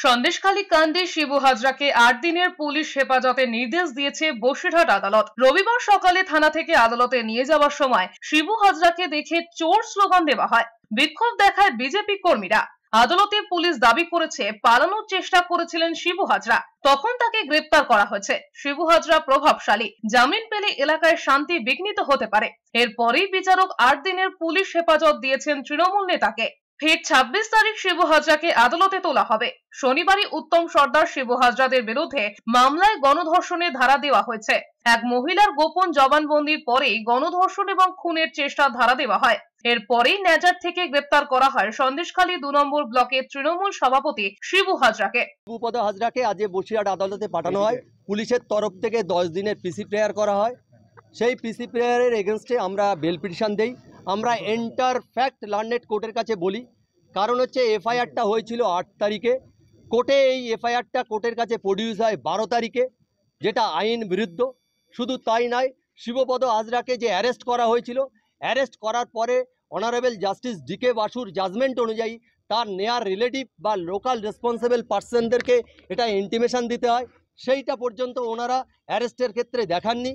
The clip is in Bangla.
সন্দেশখালী কাণ্ডে শিবু হাজরাকে 8 দিনের পুলিশ হেফাজতের নির্দেশ দিয়েছে বসিরহাট আদালত। রবিবার সকালে থানা থেকে আদালতে নিয়ে যাওয়ার সময় শিবু হাজরাকে দেখে চোর স্লোগান দেওয়া হয়। বিক্ষোভ দেখায় বিজেপি কর্মীরা। আদালতে পুলিশ দাবি করেছে পালানোর চেষ্টা করেছিলেন শিবু হাজরা, তখন তাকে গ্রেপ্তার করা হয়েছে। শিবু হাজরা প্রভাবশালী, জামিন পেলে এলাকায় শান্তি বিঘ্নিত হতে পারে। এরপরেই বিচারক 8 দিনের পুলিশ হেফাজত দিয়েছেন তৃণমূল নেতাকে। ফের 26 তারিখ শিবু হাজরাকে আদালতে তোলা হবে। শনিবারই উত্তম সর্দার শিবু হাজরাদের বিরুদ্ধে মামলায় গণধর্ষণের ধারা দেওয়া হয়েছে। এক মহিলার গোপন জবানবন্দির পরেই গণধর্ষণ এবং খুনের চেষ্টার ধারা দেওয়া হয়। এরপরেই নেজার থেকে গ্রেপ্তার করা হয় সন্দেশখালী 2 নম্বর ব্লকের তৃণমূল সভাপতি শিবু হাজরাকে। শিবুপদ হাজরাকে আজ বসিরহাট আদালতে পাঠানো হয়। পুলিশের তরফ থেকে 10 দিনের পিসি প্রেয়ার করা হয়। সেই পিসি প্রেয়ারের এগেনস্টে আমরা বেল পিটিশন দেই। আমরা এন্টার ফ্যাক্ট লার্নেড কোর্টের কাছে বলি, কারণ হচ্ছে এফআইআরটা হয়েছিল 8 তারিখে, কোর্টে এই এফআইআরটা কোর্টের কাছে প্রডিউস হয় 12 তারিখে, যেটা আইন বিরুদ্ধ। শুধু তাই নয়, শিবপদ হাজরাকে যে অ্যারেস্ট করা হয়েছিল, অ্যারেস্ট করার পরে অনারেবল জাস্টিস ডিকে বাসুর জাজমেন্ট অনুযায়ী তার নেয়ার রিলেটিভ বা লোকাল রেসপন্সিবল পার্সনদেরকে এটা ইন্টিমেশন দিতে হয়। সেইটা পর্যন্ত ওনারা অ্যারেস্টের ক্ষেত্রে দেখাননি।